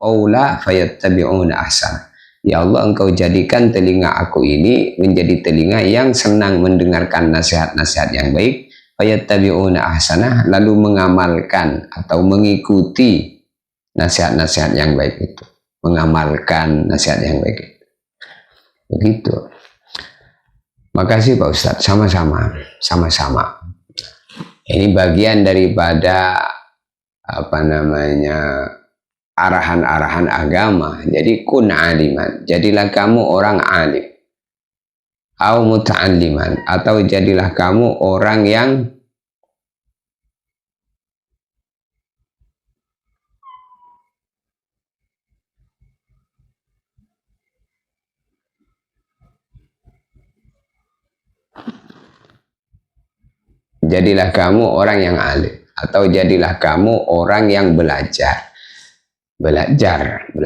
qawla fayattabi'una ahsana. Ya Allah, engkau jadikan telinga aku ini menjadi telinga yang senang mendengarkan nasihat-nasihat yang baik, fayattabi'una ahsana, lalu mengamalkan atau mengikuti nasihat-nasihat yang baik itu, mengamalkan nasihat yang baik itu. Begitu. Makasih Pak Ustadz, sama-sama. Ini bagian daripada arahan-arahan agama. Jadi kun aliman, jadilah kamu orang alim. Au muta'alliman, atau jadilah kamu orang yang alim, atau jadilah kamu orang yang belajar,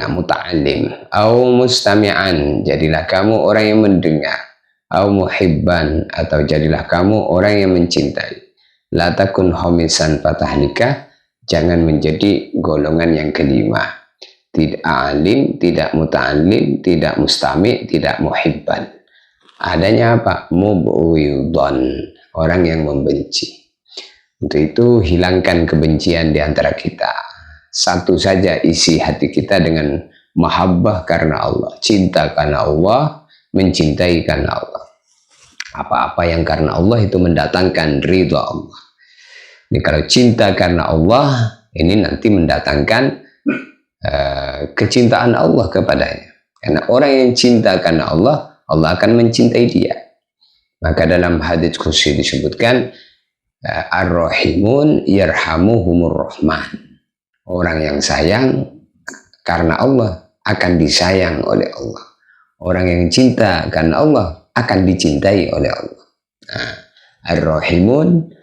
muta'allim. Au mustami'an, jadilah kamu orang yang mendengar. Au muhibban, atau jadilah kamu orang yang mencintai. La takun homisan fatahlika, jangan menjadi golongan yang kelima. Tidak alim, tidak muta'allim, tidak mustami', tidak muhibban. Adanya apa? Mubghidhan, orang yang membenci. Untuk itu hilangkan kebencian di antara kita. Satu saja isi hati kita dengan mahabbah karena Allah, cinta karena Allah, mencintai karena Allah. Apa-apa yang karena Allah itu mendatangkan ridha Allah. Ini kalau cinta karena Allah, ini nanti mendatangkan kecintaan Allah kepadanya. Karena orang yang cinta karena Allah, Allah akan mencintai dia. Maka dalam hadits qudsi disebutkan, ar-rahimun yarhamuhumur rahman. Orang yang sayang karena Allah akan disayang oleh Allah. Orang yang cinta karena Allah akan dicintai oleh Allah. Ar-rahimun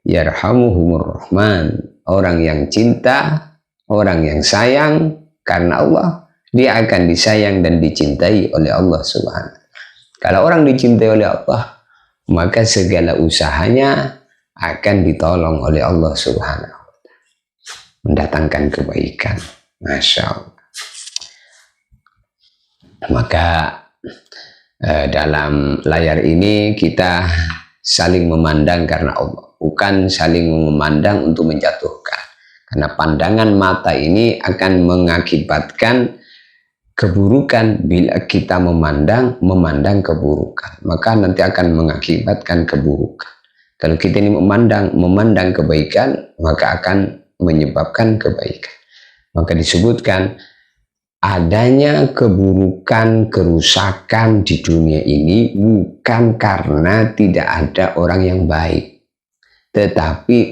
yarhamuhumur rahman. Orang yang cinta, orang yang sayang karena Allah, dia akan disayang dan dicintai oleh Allah Subhanahu. Kalau orang dicintai oleh Allah, maka segala usahanya akan ditolong oleh Allah Subhanahu, mendatangkan kebaikan. Masya Allah. Maka dalam layar ini kita saling memandang karena Allah, bukan saling memandang untuk menjatuhkan. Karena pandangan mata ini akan mengakibatkan keburukan. Bila kita memandang keburukan, maka nanti akan mengakibatkan keburukan. Kalau kita ini memandang kebaikan, maka akan menyebabkan kebaikan. Maka disebutkan adanya keburukan, kerusakan di dunia ini bukan karena tidak ada orang yang baik, tetapi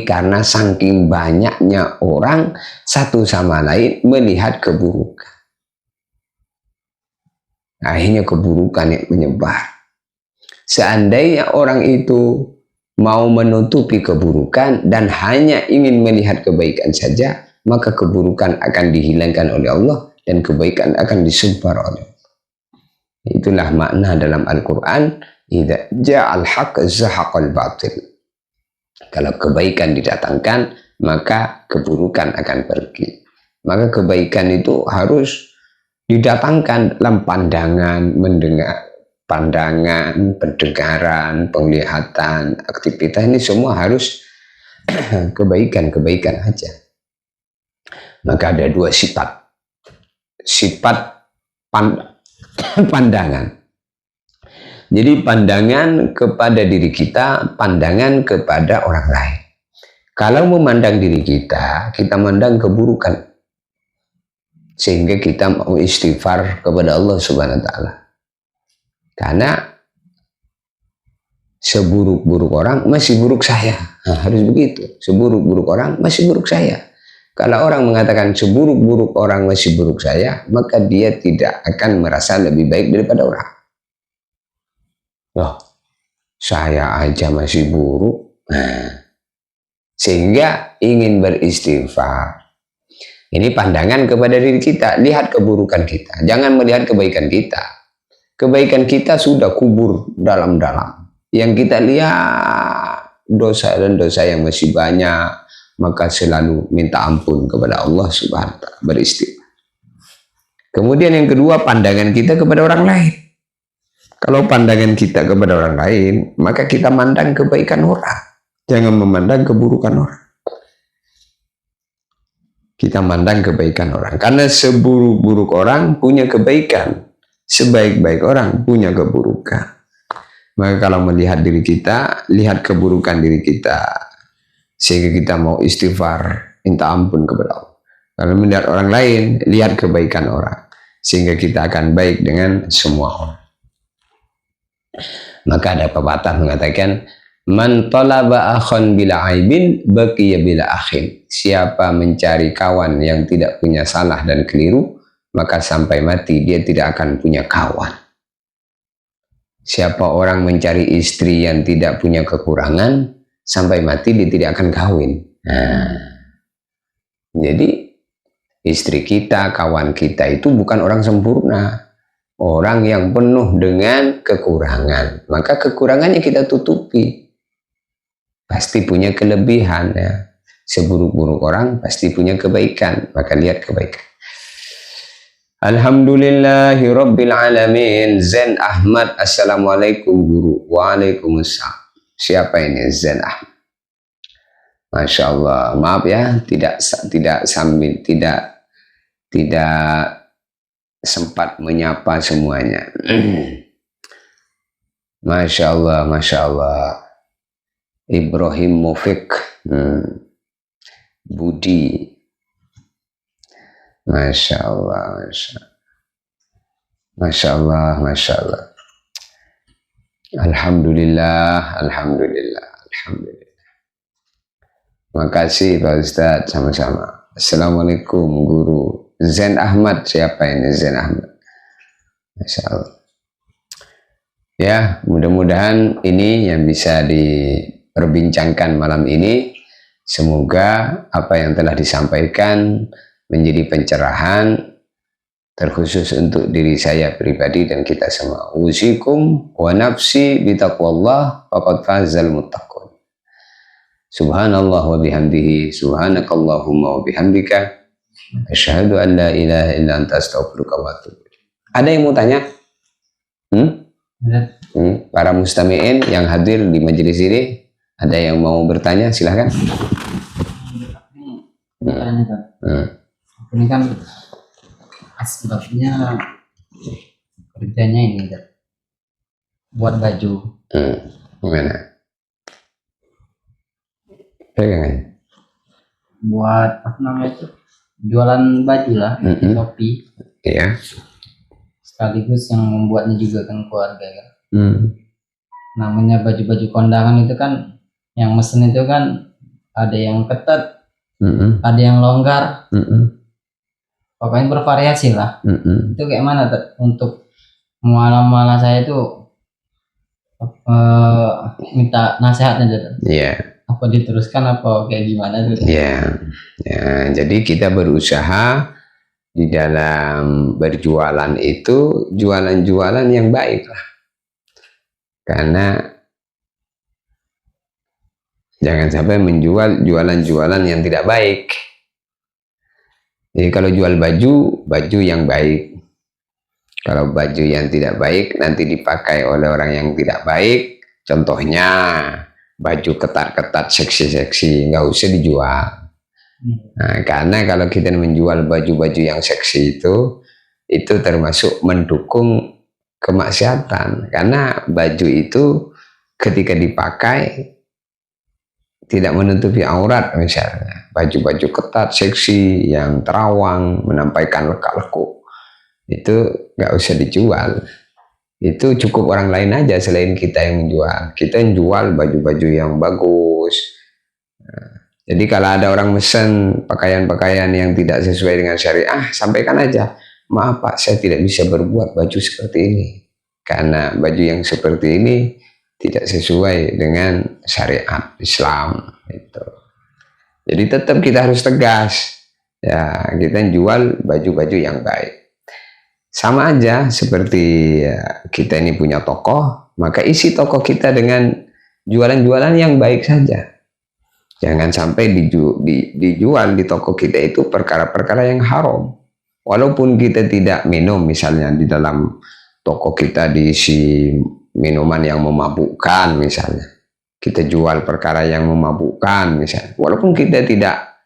karena saking banyaknya orang satu sama lain melihat keburukan, akhirnya keburukan yang menyebar. Seandainya orang itu mau menutupi keburukan dan hanya ingin melihat kebaikan saja, maka keburukan akan dihilangkan oleh Allah dan kebaikan akan disebar oleh Allah. Itulah makna dalam Al-Quran, idza ja'al haqq zahaqal batil. Kalau kebaikan didatangkan, maka keburukan akan pergi. Maka kebaikan itu harus didatangkan dalam pandangan, pendengaran, penglihatan, aktivitas ini semua harus kebaikan aja. Maka ada dua sifat pandangan. Jadi pandangan kepada diri kita, pandangan kepada orang lain. Kalau memandang diri kita memandang keburukan, sehingga kita mau istighfar kepada Allah Subhanahu wa Ta'ala. Karena seburuk-buruk orang masih buruk saya. Harus begitu. Seburuk-buruk orang masih buruk saya. Kalau orang mengatakan seburuk-buruk orang masih buruk saya, maka dia tidak akan merasa lebih baik daripada orang. Loh, saya aja masih buruk. Sehingga ingin beristighfar. Ini pandangan kepada diri kita. Lihat keburukan kita. Jangan melihat kebaikan kita. Kebaikan kita sudah kubur dalam-dalam. Yang kita lihat dosa dan dosa yang masih banyak, maka selalu minta ampun kepada Allah Subhanahu wa taala, beristighfar. Kemudian yang kedua, pandangan kita kepada orang lain. Kalau pandangan kita kepada orang lain, maka kita mandang kebaikan orang, jangan memandang keburukan orang. Kita mandang kebaikan orang, karena seburuk-buruk orang punya kebaikan, sebaik-baik orang punya keburukan. Maka kalau melihat diri kita, lihat keburukan diri kita, sehingga kita mau istighfar, minta ampun kepada Allah. Kalau melihat orang lain, lihat kebaikan orang, sehingga kita akan baik dengan semua orang. Maka ada pepatah mengatakan, man talaba akhan bila aibin baqiya bila akhin. Siapa mencari kawan yang tidak punya salah dan keliru, maka sampai mati dia tidak akan punya kawan. Siapa orang mencari istri yang tidak punya kekurangan, sampai mati dia tidak akan kawin. Nah, jadi istri kita, kawan kita itu bukan orang sempurna, orang yang penuh dengan kekurangan. Maka kekurangannya kita tutupi. Pasti punya kelebihan ya. Seburuk-buruk orang pasti punya kebaikan, maka lihat kebaikan. Alhamdulillahi Rabbil Alamin. Zain Ahmad, assalamualaikum guru. Waalaikumsalam. Siapa ini Zain Ahmad? Masya Allah, maaf ya, tidak sempat menyapa semuanya. Masya Allah, Masya Allah. Ibrahim Mufiq, Budi, Masya Allah, Masya Allah, Masya Allah. Alhamdulillah, Alhamdulillah, Alhamdulillah. Makasih Pak Ustadz, sama-sama. Assalamualaikum guru. Zain Ahmad, siapa ini Zain Ahmad? Masya Allah. Ya, mudah-mudahan ini yang bisa diperbincangkan malam ini. Semoga apa yang telah disampaikan menjadi pencerahan terkhusus untuk diri saya pribadi dan kita semua. Usikum wa nafsi bitaqwallah faqad fazal muttaqun. Subhanallah wa bihamdihi, subhanakallahumma wa bihamdika, asyhadu an la ilaha illa anta astaghfiruka wa atubu ilaik. Ada yang mau tanya? Para mustami'in yang hadir di majelis ini, ada yang mau bertanya? Silahkan. Ini kan sebabnya kerjanya ini buat baju. Gimana? Pegangan. Buat apa namanya itu? Jualan baju lah di Shopee. Iya. Sekaligus yang membuatnya juga kan keluarga kan. Namanya baju-baju kondangan itu kan, yang mesen itu kan ada yang ketat, ada yang longgar. Pokoknya bervariasi lah. Itu kayak mana untuk mualah-mualah saya itu minta nasihatnya gitu. Iya. Apa diteruskan apa kayak gimana tuh? Ya, jadi kita berusaha di dalam berjualan itu jualan-jualan yang baik lah. Karena jangan sampai menjual jualan-jualan yang tidak baik. Jadi kalau jual baju, baju yang baik. Kalau baju yang tidak baik nanti dipakai oleh orang yang tidak baik. Contohnya baju ketat-ketat, seksi-seksi, nggak usah dijual. Nah, karena kalau kita menjual baju-baju yang seksi itu termasuk mendukung kemaksiatan. Karena baju itu ketika dipakai tidak menutupi aurat, misalnya baju-baju ketat, seksi, yang terawang, menampakkan lekak-lekuk, itu nggak usah dijual. Itu cukup orang lain aja selain kita yang menjual. Kita yang jual baju-baju yang bagus. Nah, jadi kalau ada orang mesen pakaian-pakaian yang tidak sesuai dengan syariah, sampaikan aja, maaf Pak, saya tidak bisa berbuat baju seperti ini karena baju yang seperti ini tidak sesuai dengan syariat Islam. Itu. Jadi tetap kita harus tegas. Ya, kita jual baju-baju yang baik. Sama aja seperti kita ini punya toko, maka isi toko kita dengan jualan-jualan yang baik saja. Jangan sampai dijual di toko kita itu perkara-perkara yang haram. Walaupun kita tidak minum, misalnya di dalam toko kita diisi minuman yang memabukkan misalnya. Kita jual perkara yang memabukkan misalnya. Walaupun kita tidak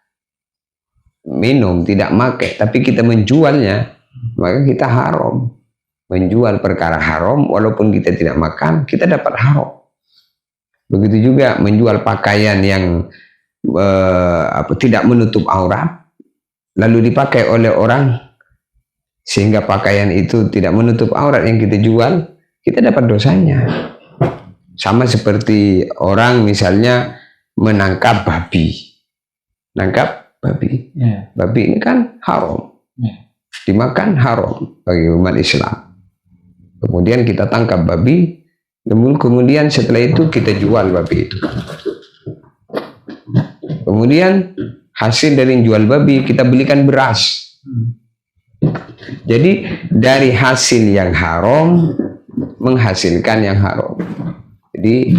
minum, tidak makai, tapi kita menjualnya, maka kita haram. Menjual perkara haram, walaupun kita tidak makan, kita dapat haram. Begitu juga menjual pakaian yang tidak menutup aurat, lalu dipakai oleh orang, sehingga pakaian itu tidak menutup aurat yang kita jual, kita dapat dosanya. Sama seperti orang misalnya menangkap babi. Nangkap babi. Babi ini kan haram. Dimakan haram bagi umat Islam. Kemudian kita tangkap babi, kemudian setelah itu kita jual babi itu. Kemudian hasil dari jual babi kita belikan beras. Jadi dari hasil yang haram menghasilkan yang haram. Jadi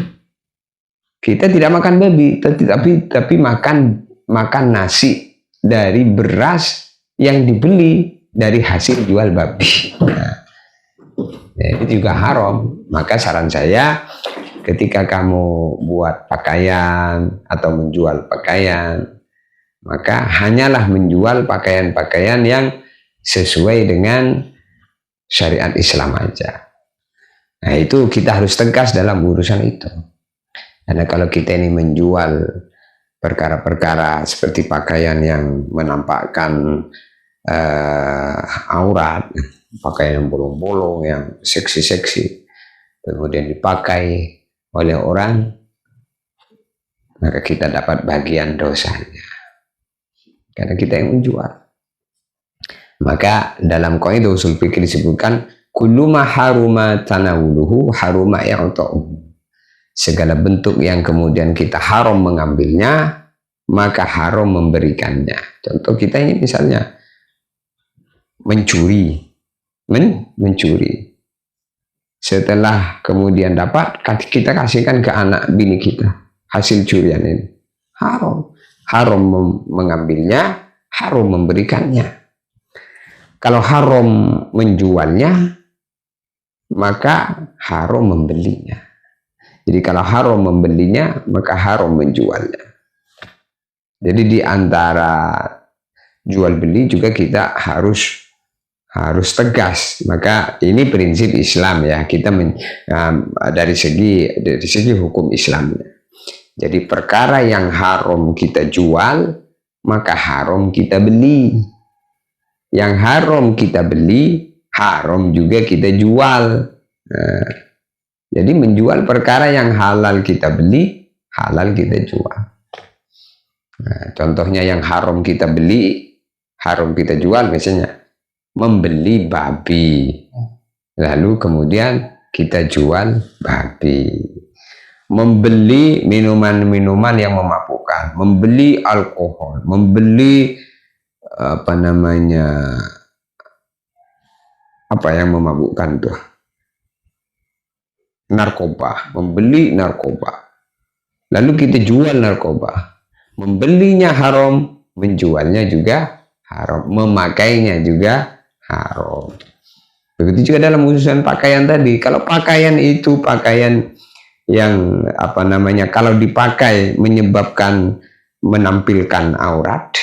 kita tidak makan babi, tapi makan nasi dari beras yang dibeli dari hasil jual babi. Nah, itu juga haram. Maka saran saya, ketika kamu buat pakaian atau menjual pakaian, maka hanyalah menjual pakaian-pakaian yang sesuai dengan syariat Islam aja. Nah, itu kita harus tegas dalam urusan itu. Karena kalau kita ini menjual perkara-perkara seperti pakaian yang menampakkan aurat, pakaian yang bolong-bolong, yang seksi-seksi, kemudian dipakai oleh orang, maka kita dapat bagian dosanya. Karena kita yang menjual. Maka dalam kaidah usul fikih disebutkan kullu ma haruma tanawuluhu haruma i'ta'uhu. Segala bentuk yang kemudian kita haram mengambilnya, maka haram memberikannya. Contoh kita ini misalnya mencuri. Mencuri. Setelah kemudian dapat, kita kasihkan ke anak bini kita hasil curian ini. Haram. Haram mengambilnya, haram memberikannya. Kalau haram menjualnya, maka haram membelinya. Jadi kalau haram membelinya, maka haram menjualnya. Jadi di antara jual beli juga kita harus tegas. Maka ini prinsip Islam ya. Kita dari segi hukum Islam. Jadi perkara yang haram kita jual, maka haram kita beli. Yang haram kita beli, haram juga kita jual. Nah, jadi menjual perkara yang halal kita beli, halal kita jual. Nah, contohnya yang haram kita beli, haram kita jual, misalnya membeli babi, lalu kemudian kita jual babi. Membeli minuman-minuman yang memabukkan, membeli alkohol, membeli apa yang memabukkan tuh, narkoba, membeli narkoba, lalu kita jual narkoba. Membelinya haram, menjualnya juga haram, memakainya juga haram. Begitu juga dalam urusan pakaian tadi. Kalau pakaian itu pakaian yang kalau dipakai menyebabkan menampilkan aurat,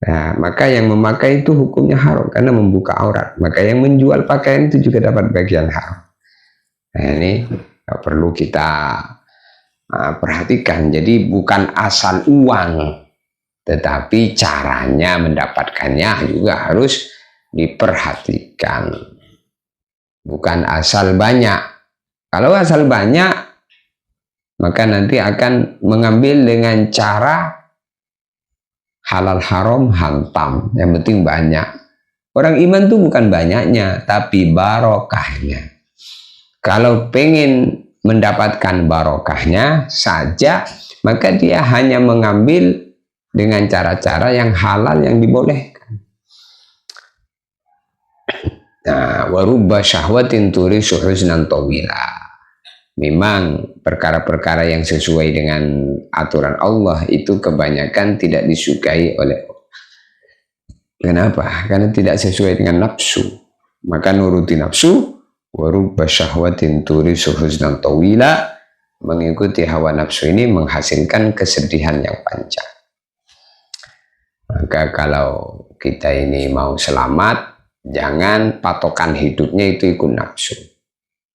nah, maka yang memakai itu hukumnya haram karena membuka aurat. Maka yang menjual pakaian itu juga dapat bagian haram. Nah, ini perlu kita perhatikan. Jadi bukan asal uang, tetapi caranya mendapatkannya juga harus diperhatikan. Bukan asal banyak. Kalau asal banyak, maka nanti akan mengambil dengan cara halal haram hantam, yang penting banyak. Orang iman tuh bukan banyaknya, tapi barokahnya. Kalau pengen mendapatkan barokahnya saja, maka dia hanya mengambil dengan cara-cara yang halal yang dibolehkan. Nah, warubba syahwatin turisu huznan tawila. memang perkara-perkara yang sesuai dengan aturan Allah itu kebanyakan tidak disukai oleh Allah. Kenapa? Karena tidak sesuai dengan nafsu. Maka nuruti nafsu, wa rubba syahwatin turisu huznan tawila, mengikuti hawa nafsu ini menghasilkan kesedihan yang panjang. Maka kalau kita ini mau selamat, jangan patokan hidupnya itu ikut nafsu.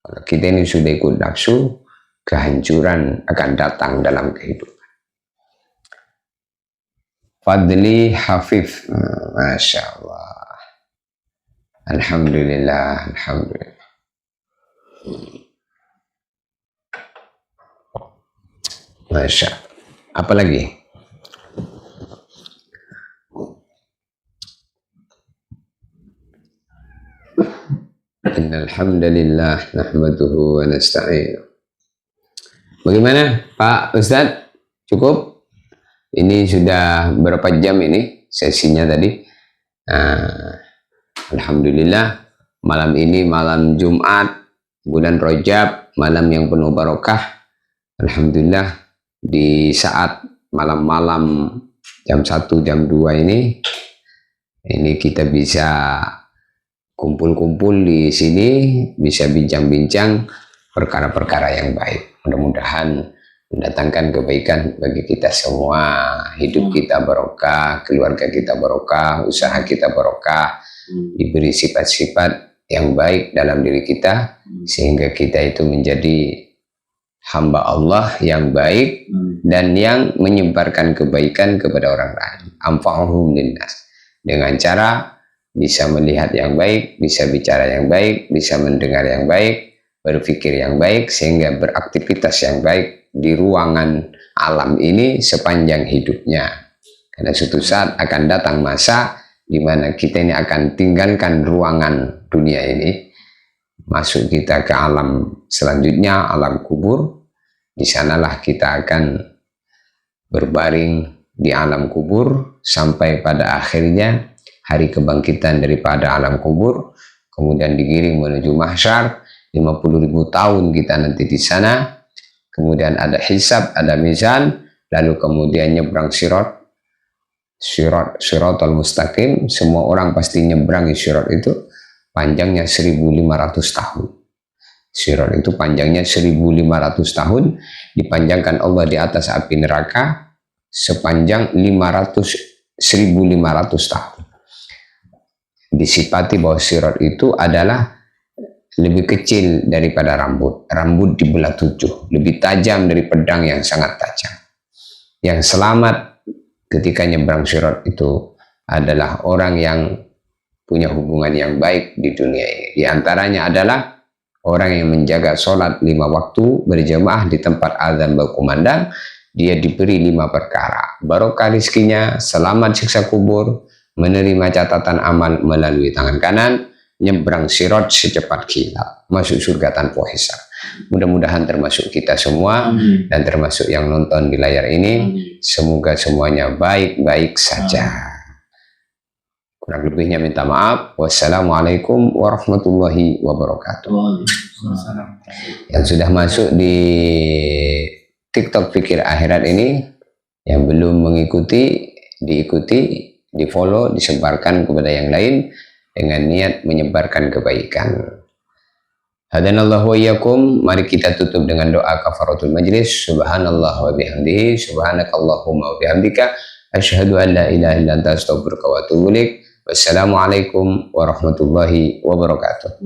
Kalau kita ini sudah ikut nafsu, kehancuran akan datang dalam kehidupan. Fadli Hafif, Masya Allah. Alhamdulillah, Alhamdulillah. Masya Allah. Apa lagi? Innal hamdalillah nahmaduhu wa nasta'in. Bagaimana Pak Ustadz? Cukup? Ini sudah berapa jam ini sesinya tadi? Alhamdulillah, malam ini malam Jumat, bulan Rajab, malam yang penuh barokah. Alhamdulillah, di saat malam-malam jam 1, jam 2 ini kita bisa kumpul-kumpul di sini, bisa bincang-bincang perkara-perkara yang baik. Mudah-mudahan mendatangkan kebaikan bagi kita semua. Hidup kita barokah, keluarga kita barokah, usaha kita barokah, diberi sifat-sifat yang baik dalam diri kita, sehingga kita itu menjadi hamba Allah yang baik dan yang menyebarkan kebaikan kepada orang lain. Anfa'uhum linnas, dengan cara bisa melihat yang baik, bisa bicara yang baik, bisa mendengar yang baik, berpikir yang baik, sehingga beraktivitas yang baik di ruangan alam ini sepanjang hidupnya. Karena suatu saat akan datang masa di mana kita ini akan tinggalkan ruangan dunia ini, masuk kita ke alam selanjutnya, alam kubur. Di sanalah kita akan berbaring di alam kubur sampai pada akhirnya hari kebangkitan daripada alam kubur, kemudian digiring menuju mahsyar. 50.000 tahun kita nanti di sana, kemudian ada hisab, ada mizan, lalu kemudian nyebrang siratal mustaqim. Semua orang pasti nyebrangi sirat itu, panjangnya 1.500 tahun. Sirat itu panjangnya 1.500 tahun, dipanjangkan Allah di atas api neraka sepanjang 1.500 tahun. Disipati bahwa sirat itu adalah lebih kecil daripada rambut. Rambut dibelah 7, lebih tajam dari pedang yang sangat tajam. Yang selamat ketika nyebrang sirat itu adalah orang yang punya hubungan yang baik di dunia ini. Di antaranya adalah orang yang menjaga sholat 5 waktu berjamaah di tempat azan berkumandang. Dia diberi 5 perkara: barokah rizkinya, selamat siksa kubur, menerima catatan amal melalui tangan kanan, nyebrang sirat secepat kilat, masuk surga tanpa hisab. Mudah-mudahan termasuk kita semua. Amin. Dan termasuk yang nonton di layar ini. Amin. Semoga semuanya baik-baik saja. Amin. Kurang lebihnya minta maaf. Wassalamualaikum warahmatullahi wabarakatuh. Yang sudah masuk di TikTok Pikir Akhirat ini, yang belum mengikuti, diikuti, di follow, disebarkan kepada yang lain dengan niat menyebarkan kebaikan. Hadanallahu wa iyyakum. Mari kita tutup dengan doa kafaratul majlis. Subhanallah wa bihamdihi, subhanakallahumma wa bihamdika, asyhadu an la ilaha illa anta astaghfiruka wa atubu ilaik. Wassalamualaikum warahmatullahi wabarakatuh.